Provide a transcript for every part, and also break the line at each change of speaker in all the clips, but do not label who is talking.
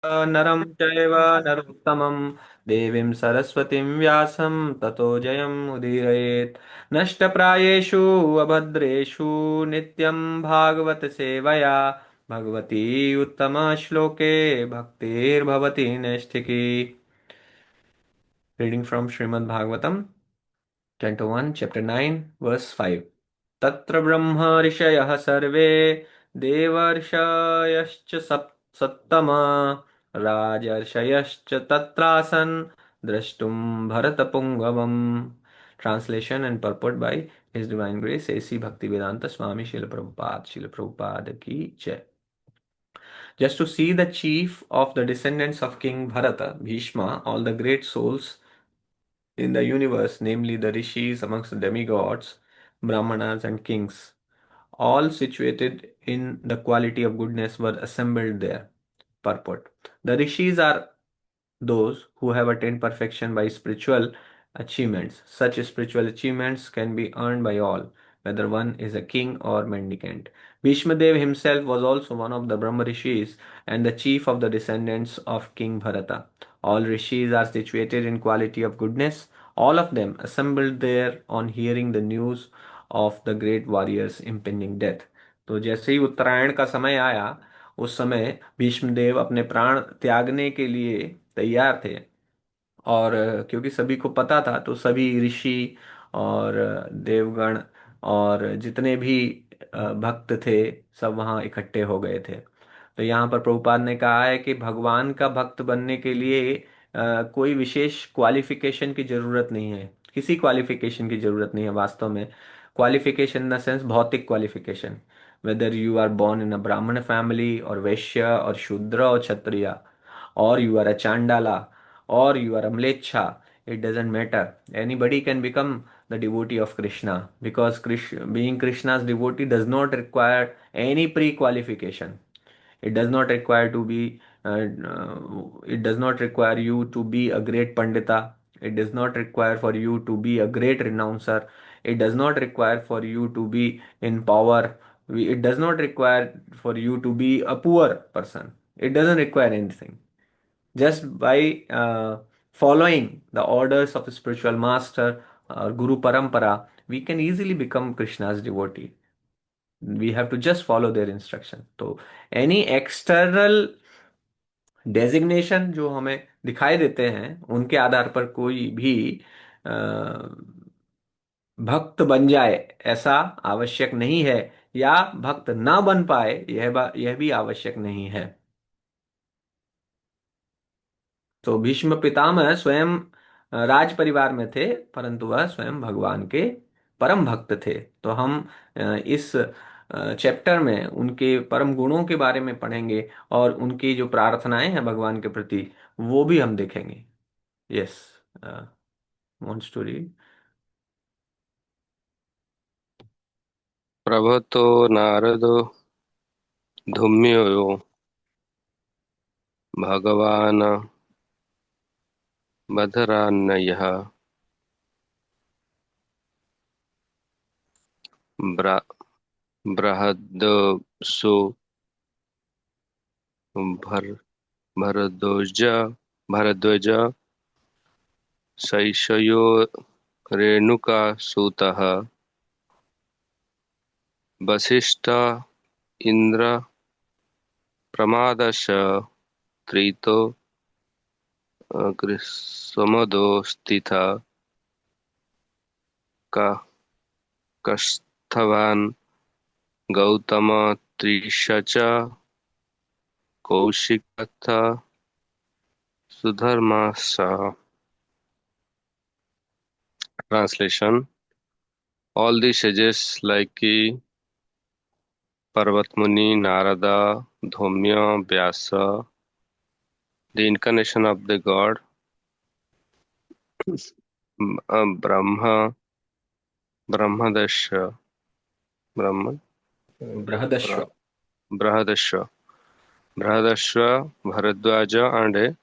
नरं चैव नरोत्तमं देवीं सरस्वतीं व्यासं ततो जयमुदीरयेत् नष्टप्रायेषु अभद्रेषु नित्यं भागवत सेवया भगवती उत्तमश्लोके भक्तिर्भवति नैष्ठिकी reading from Srimad Bhagavatam canto 1 chapter 9 verse 5 तत्र ब्रह्म ऋषयः सर्वे देवर्षयश्च सत्तमा राजर्षयश्च तत्रासन् द्रष्टुं भरतपुङ्गवम् Translation and purport by His Divine Grace A.C. Bhaktivedanta Swami Srila Prabhupada ki jai. Just to see the chief of the descendants of King Bharata, Bhishma, all the great souls in the universe, namely the rishis amongst the demigods, brahmanas, and kings, all situated in the quality of goodness, were assembled there. Purport: the rishis are those who have attained perfection by spiritual achievements. Such spiritual achievements can be earned by all, whether one is a king or mendicant. Bhishma Dev himself was also one of the Brahma rishis and the chief of the descendants of King Bharata. All rishis are situated in quality of goodness. All of them assembled there on hearing the news of the great warrior's impending death. तो जैसे ही उत्तरायण का समय आया, उस समय भीष्मदेव अपने प्राण त्यागने के लिए तैयार थे। और क्योंकि सभी को पता था, तो सभी ऋषि और देवगण और जितने भी भक्त थे, सब वहाँ इकट्ठे हो गए थे। तो यहाँ पर प्रभुपाद ने कहा है कि भगवान का भक्त बनने के लिए कोई विशेष क्वालिफिकेशन की जरूरत नहीं है, किसी क्वालिफिकेशन की जरूरत नहीं है वास्तव में। क्वालिफिकेशन इन द सेंस भौतिक qualification, whether you are born in a Brahmin family और वैश्य और शूद्र और Kshatriya, or you are a chandala, or you are a mlecha, it doesn't matter. Anybody can become the devotee of Krishna, because being Krishna's devotee does not require any pre-qualification. It does not require to be it does not require you to be a great pandita. It does not require for you to be a great renouncer. It does not require for you to be in power. It does not require for you to be a poor person. It doesn't require anything. Just by following the orders of a spiritual master or Guru Parampara, we can easily become Krishna's devotee. We have to just follow their instruction. तो any external designation जो हमें दिखाई देते हैं, उनके आधार पर कोई भी अ, भक्त बन जाए, ऐसा आवश्यक नहीं है। या भक्त ना बन पाए, यह भी आवश्यक नहीं है। तो भीष्म पितामह स्वयं राज परिवार में थे, परंतु वह स्वयं भगवान के परम भक्त थे। तो हम इस चैप्टर में उनके परम गुणों के बारे में पढ़ेंगे और उनकी जो प्रार्थनाएं हैं भगवान के प्रति, वो भी हम देखेंगे। Yes, wants to read.
प्रभतो नारदो धूम्यो भगवान् बदरान्यः बृहद्सु भरद्वाज भरद्वाज शैशयो रेणुकासुतः वसिष्ठ इंद्र प्रमादश त्रितो ग्रीष्मदो स्थिता कस्थवान् Gautam त्रिशच कौशिकथ सुधर्मास। Translation: All the sages like Parvatmuni, Narada, Dhaumya, Vyasa, the incarnation of the god, Brahma, Brahmadasha, Brahma,
Brihadashva.
Brahadasha, Brahadashva, Bharadwaja, and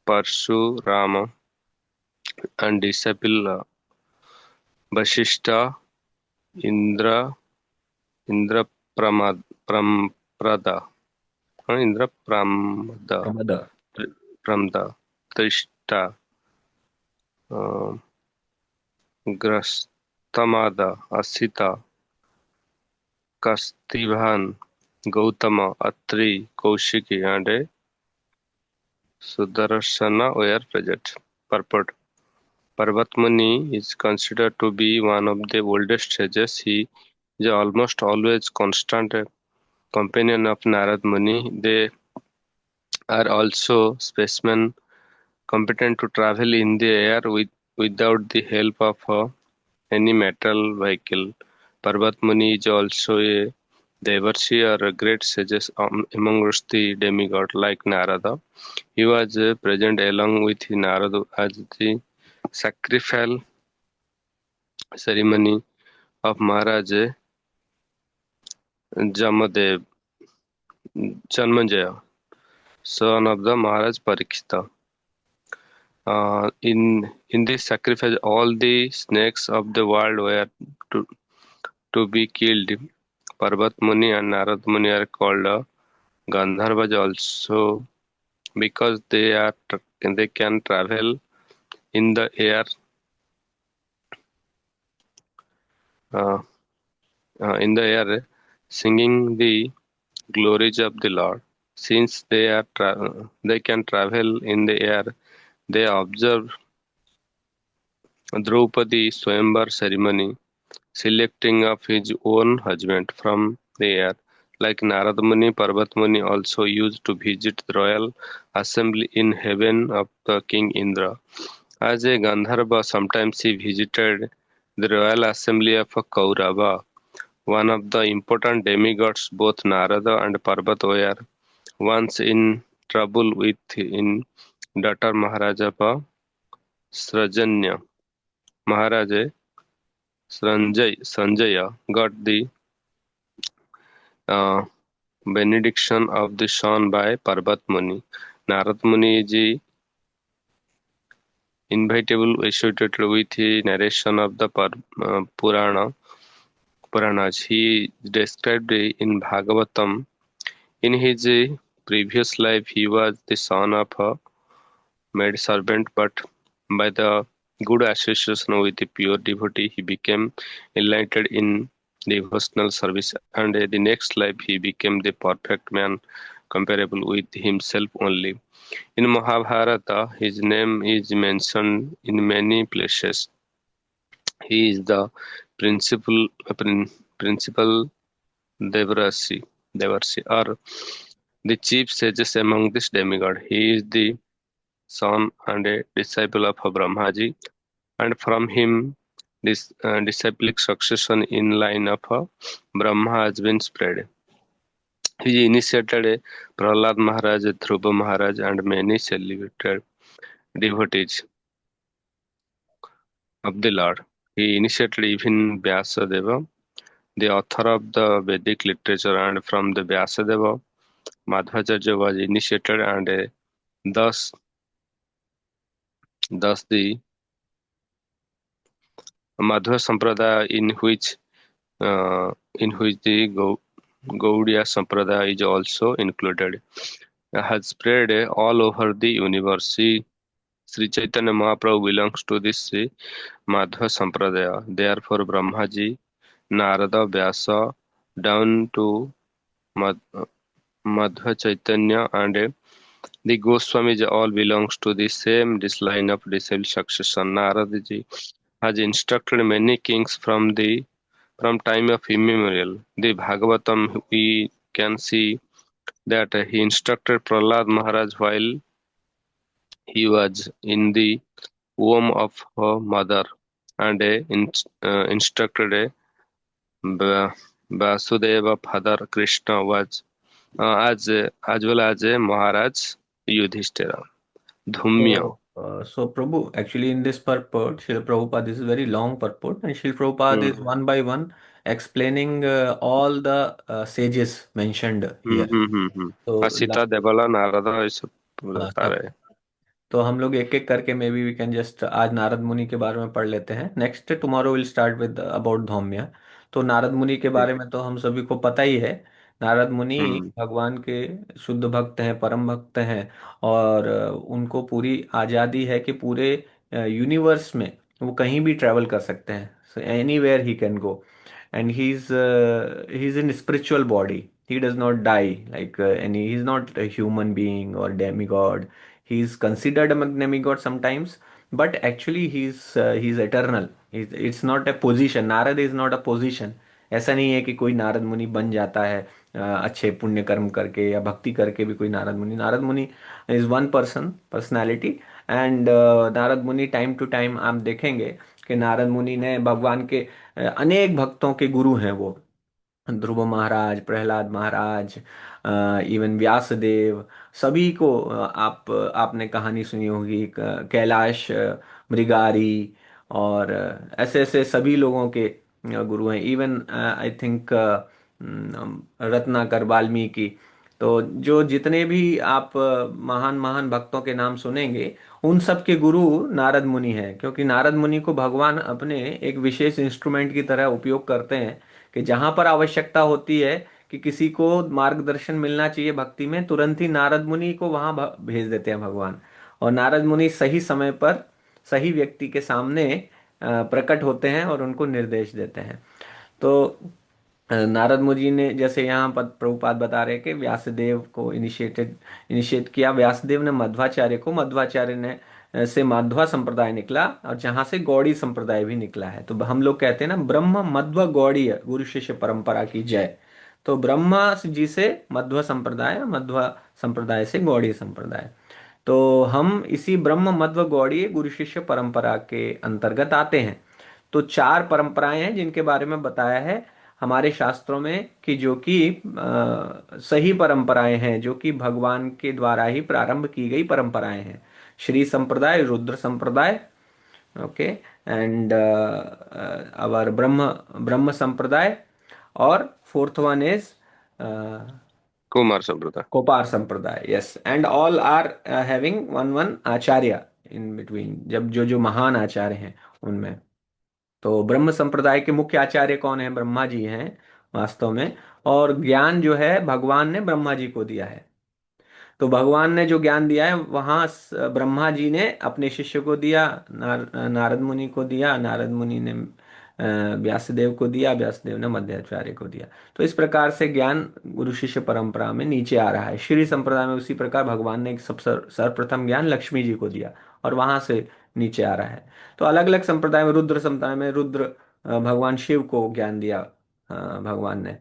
Parshurama, and disciple Vashishta, Indra, Indra Pramada, Indra Pramod
Pramod.
Pramod त्रिष्टा ग्रस्तमाद Asit कस्तिभान Gautam Atri Kaushiki and Sudarshana were present. Purport: Parvatmuni is considered to be one of the oldest sages. He is almost always constant companion of Narad Muni. They are also spacemen competent to travel in the air without the help of any metal vehicle. Parvat Muni is also a Devarshi or a great sage amongst the demigod like Narada. He was present along with Narada at the sacrificial ceremony of Maharaj Jamadev, Janmajaya, son of the Maharaj Parikshita. In this sacrifice, all the snakes of the world were to, to be killed. Parvat Muni and Narad Muni are called Gandharvas also because they can travel in the air uh, singing the glories of the Lord. Since they can travel in the air, they observe Draupadi Swayamvar ceremony, selecting of his own husband from the air. Like Narad Muni, Parvat Muni also used to visit the royal assembly in heaven of the King Indra. As a Gandharva, sometimes he visited the royal assembly of Kaurava. One of the important demigods, both Narada and Parvat were once in trouble with in daughter Maharaja Srajanya. Maharaja Sanjaya got the uh, benediction of the sun by Parvat Muni. Narad Muni is inevitable associated with the narration of the Puranas. He is described in Bhagavatam. In his previous life, he was the son of a maid servant, but by the good association with the pure devotee, he became enlightened in devotional service, and the next life he became the perfect man, comparable with himself only. In Mahabharata, his name is mentioned in many places. He is the principal principal Devarsi, or the chief sages among this demigod. He is the son and a disciple of Brahmaji, and from him this disciplic succession in line of Brahma has been spread. He initiated Prahlad Maharaj, Dhruva Maharaj, and many celebrated devotees of the Lord. He initiated even Vyasadeva, the author of the Vedic literature, and from the Vyasadeva, Madhvacharya was initiated, and thus the Madhva Sampradaya, in which the Gaudiya Sampradaya is also included, has spread all over the universe. Sri Chaitanya Mahaprabhu belongs to this Madhva Sampradaya. Therefore, Brahmaji, Narada, Vyasa, down to Mad- Madhva Chaitanya and the Goswamis all belongs to the same this line of disciple succession. Narada ji has instructed many kings from time of immemorial. The Bhagavatam we can see that he instructed Prahlad Maharaj while he was in the womb of her mother, and instructed Ba- Vasudeva father Krishna was as well as Maharaj Yudhishthira. Dhumya.
So Prabhu, actually in this purport, Srila Prabhupada, this is very long purport, and Srila Prabhupada is
Hmm.
one by one explaining all the sages mentioned here. तो
सीता देवला नारदा ये सब बता
सब,
रहे
तो हम लोग एक एक करके maybe we can just आज नारद मुनि के बारे में पढ़ लेते हैं। Next tomorrow will start with about Dhaumya. तो नारद मुनि के
हैं।
बारे में तो हम सभी को पता ही है नारद मुनि
हम्म।
भगवान के शुद्ध भक्त हैं, परम भक्त हैं। और उनको पूरी आज़ादी है कि पूरे यूनिवर्स में वो कहीं भी ट्रैवल कर सकते हैं, so anywhere he can go. And he's in spiritual body. He does not die like any. He's not a human being or demigod. He's considered a demigod sometimes, but actually he's eternal. It's not a position. Narad is not a position. ऐसा नहीं है कि कोई नारद मुनि बन जाता है अच्छे पुण्य कर्म करके या भक्ति करके भी कोई नारद मुनि। नारद मुनि is one person, personality. And Narad मुनि टाइम टू टाइम आप देखेंगे कि नारद मुनि ने भगवान के अनेक भक्तों के गुरु हैं वो। ध्रुव महाराज, प्रहलाद महाराज, इवन व्यासदेव, सभी को आपने कहानी सुनी होगी। कैलाश मृगारी और ऐसे ऐसे सभी लोगों के गुरु हैं। Even I think Ratnakar, Valmiki. तो जो जितने भी आप महान महान भक्तों के नाम सुनेंगे, उन सब के गुरु नारद मुनि हैं। क्योंकि नारद मुनि को भगवान अपने एक विशेष इंस्ट्रूमेंट की तरह उपयोग करते हैं कि जहां पर आवश्यकता होती है कि किसी को मार्गदर्शन मिलना चाहिए भक्ति में, तुरंत ही नारद मुनि को वहां भेज देते हैं भगवान। और नारद मुनि सही समय पर सही व्यक्ति के सामने प्रकट होते हैं और उनको निर्देश देते हैं। तो नारद मुनि ने, जैसे यहाँ पर प्रभुपाद बता रहे हैं कि व्यासदेव को इनिशिएट किया व्यासदेव ने मध्वाचार्य को। मध्वाचार्य ने से माध्वा संप्रदाय निकला और जहाँ से गौड़ी संप्रदाय भी निकला है। तो हम लोग कहते हैं ना, ब्रह्म मध्व गौड़ीय गुरु शिष्य परंपरा की जय। तो ब्रह्मा जी से मध्व संप्रदाय, मध्व संप्रदाय से गौड़ी संप्रदाय। तो हम इसी ब्रह्म मध्व गौड़ीय गुरु शिष्य परंपरा के अंतर्गत आते हैं। तो चार परंपराएं हैं जिनके बारे में बताया है हमारे शास्त्रों में कि जो कि सही परंपराएं हैं, जो कि भगवान के द्वारा ही प्रारंभ की गई परंपराएं हैं। श्री संप्रदाय, रुद्र संप्रदाय, okay, and our Brahma Brahma संप्रदाय, और fourth one is
Kumar Sampradaya.
कोपार Sampradaya. Yes, and all are having one one acharya in between, जब जो जो महान आचार्य हैं उनमें। तो ब्रह्म संप्रदाय के मुख्य आचार्य कौन है? ब्रह्मा जी हैं वास्तव में। और ज्ञान जो है भगवान ने ब्रह्मा जी को दिया है। तो भगवान ने जो ज्ञान दिया है वहां ब्रह्मा जी ने अपने शिष्य को दिया, नारद मुनि को दिया, नारद मुनि ने व्यासदेव को दिया, व्यासदेव ने मध्वाचार्य को दिया। तो इस प्रकार से ज्ञान गुरु शिष्य परंपरा में नीचे आ रहा है। श्री संप्रदाय में उसी प्रकार भगवान ने एक सब सर्वप्रथम ज्ञान लक्ष्मी जी को दिया और वहां से नीचे आ रहा है। तो अलग अलग संप्रदाय में, रुद्र संप्रदाय में रुद्र भगवान शिव को ज्ञान दिया भगवान ने।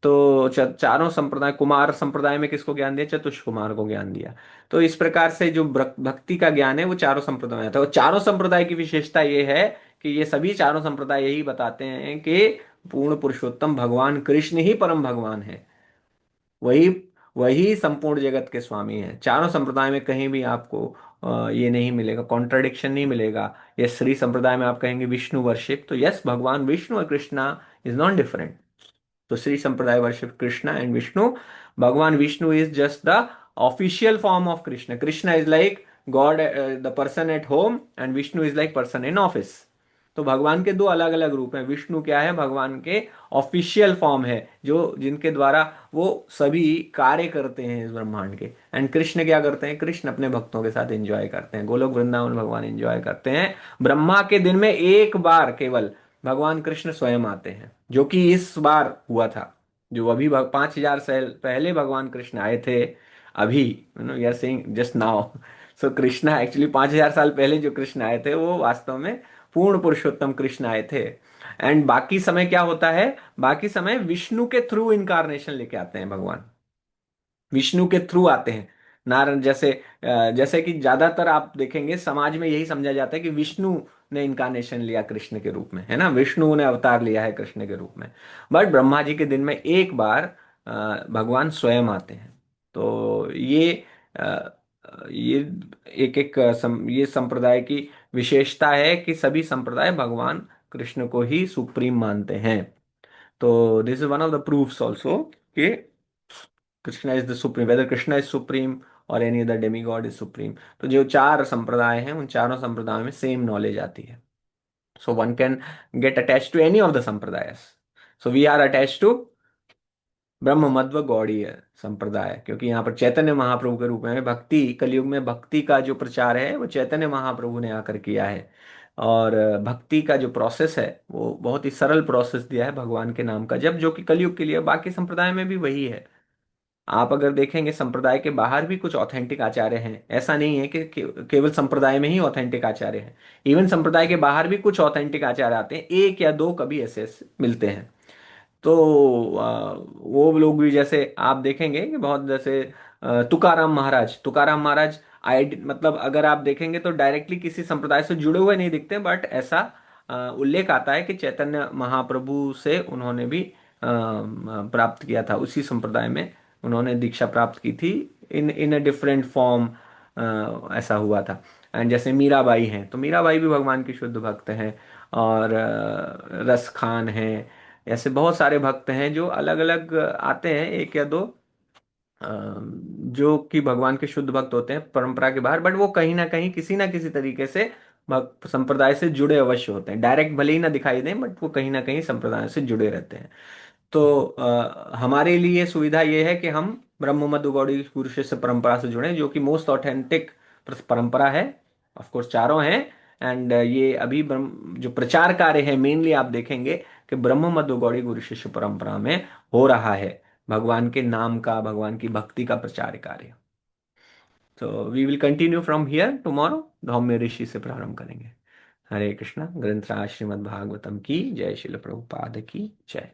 तो चारों संप्रदाय, कुमार संप्रदाय में किसको ज्ञान दिया? चतुष कुमार को ज्ञान दिया। तो इस प्रकार से जो भक्ति का ज्ञान है वो चारों संप्रदाय में था। और चारों संप्रदाय की विशेषता ये है कि ये सभी चारों संप्रदाय यही बताते हैं कि पूर्ण पुरुषोत्तम भगवान कृष्ण ही परम भगवान है। वही वही संपूर्ण जगत के स्वामी हैं। चारों संप्रदाय में कहीं भी आपको ये नहीं मिलेगा, कॉन्ट्रडिक्शन नहीं मिलेगा। ये श्री संप्रदाय में आप कहेंगे विष्णु वर्शिप, तो यस, भगवान विष्णु और कृष्णा इज नॉट डिफरेंट। तो Sri Sampradaya worship Krishna and Vishnu. Bhagwan Vishnu is just the official form of Krishna. Krishna is like God, the person at home, and Vishnu is like person in office. तो भगवान के दो अलग अलग रूप हैं। विष्णु क्या है? भगवान के ऑफिशियल फॉर्म है, जो जिनके द्वारा वो सभी कार्य करते हैं इस ब्रह्मांड के। एंड कृष्ण क्या करते हैं? कृष्ण अपने भक्तों के साथ एंजॉय करते हैं। गोलोक वृंदावन भगवान एंजॉय करते हैं। ब्रह्मा के दिन में एक बार केवल भगवान कृष्ण स्वयं आते हैं, जो कि इस बार हुआ था। जो अभी 5,000 साल पहले भगवान कृष्ण आए थे। अभी we are saying just now. So Krishna actually 5,000 साल पहले जो कृष्ण आए थे वो वास्तव में पूर्ण पुरुषोत्तम कृष्ण आए थे। एंड बाकी समय क्या होता है? बाकी समय विष्णु के थ्रू इनकारनेशन लेके आते हैं भगवान। विष्णु के थ्रू आते हैं। नारायण जैसे जैसे कि ज्यादातर आप देखेंगे समाज में यही समझा जाता है कि विष्णु ने इनकारनेशन लिया कृष्ण के रूप में, है ना, विष्णु ने अवतार लिया है कृष्ण के रूप में। बट ब्रह्मा जी के दिन में एक बार भगवान स्वयं आते हैं। तो ये एक एक ये संप्रदाय की विशेषता है कि सभी संप्रदाय भगवान कृष्ण को ही सुप्रीम मानते हैं। तो this is one of the proofs also कि Krishna is the supreme, whether Krishna is supreme और any other demigod is supreme. तो जो चार संप्रदाय हैं उन चारों संप्रदायों में सेम नॉलेज आती है। So one can get attach to any of the sampradayas. So we are attach to Brahma Madhva Gaudiya संप्रदाय, क्योंकि यहाँ पर चैतन्य महाप्रभु के रूप में भक्ति, कलयुग में भक्ति का जो प्रचार है वो चैतन्य महाप्रभु ने आकर किया है। और भक्ति का जो प्रोसेस है वो बहुत ही सरल प्रोसेस दिया है भगवान के नाम का जब, जो कि कलयुग के लिए, बाकी संप्रदाय में भी वही है। आप अगर देखेंगे संप्रदाय के बाहर भी कुछ ऑथेंटिक आचार्य हैं, ऐसा नहीं है कि केवल संप्रदाय में ही ऑथेंटिक आचार्य हैं। इवन संप्रदाय के बाहर भी कुछ ऑथेंटिक आचार्य आते हैं, एक या दो कभी ऐसे ऐसे मिलते हैं। तो वो लोग भी, जैसे आप देखेंगे कि बहुत, जैसे तुकाराम महाराज मतलब अगर आप देखेंगे तो डायरेक्टली किसी संप्रदाय से जुड़े हुए नहीं दिखते, बट ऐसा उल्लेख आता है कि चैतन्य महाप्रभु से उन्होंने भी प्राप्त किया था, उसी संप्रदाय में उन्होंने दीक्षा प्राप्त की थी, इन इन अ डिफरेंट फॉर्म ऐसा हुआ था। एंड जैसे मीराबाई हैं, तो मीराबाई भी भगवान की शुद्ध भक्त हैं। और रस खान हैं, ऐसे बहुत सारे भक्त हैं जो अलग अलग आते हैं, एक या दो जो कि भगवान के शुद्ध भक्त होते हैं परंपरा के बाहर, बट वो कहीं ना किसी तरीके से भक्त संप्रदाय से जुड़े अवश्य होते हैं, डायरेक्ट भले ही ना दिखाई दें, बट वो कहीं ना कहीं संप्रदाय से जुड़े रहते हैं। तो हमारे लिए सुविधा ये है कि हम ब्रह्म मध्य गौड़ी गुरु शिष्य परंपरा से जुड़े, जो कि मोस्ट ऑथेंटिक परंपरा है। ऑफ कोर्स चारों हैं। एंड ये अभी ब्रह्म जो प्रचार कार्य है मेनली आप देखेंगे कि ब्रह्म मध्य गौड़ी गुरु शिष्य परंपरा में हो रहा है, भगवान के नाम का, भगवान की भक्ति का प्रचार कार्य। तो we will continue from here tomorrow, Dhaumya Rishi से प्रारंभ करेंगे। हरे कृष्णा। ग्रंथराज श्रीमद् भागवतम की जय, श्रील प्रभुपाद की जय।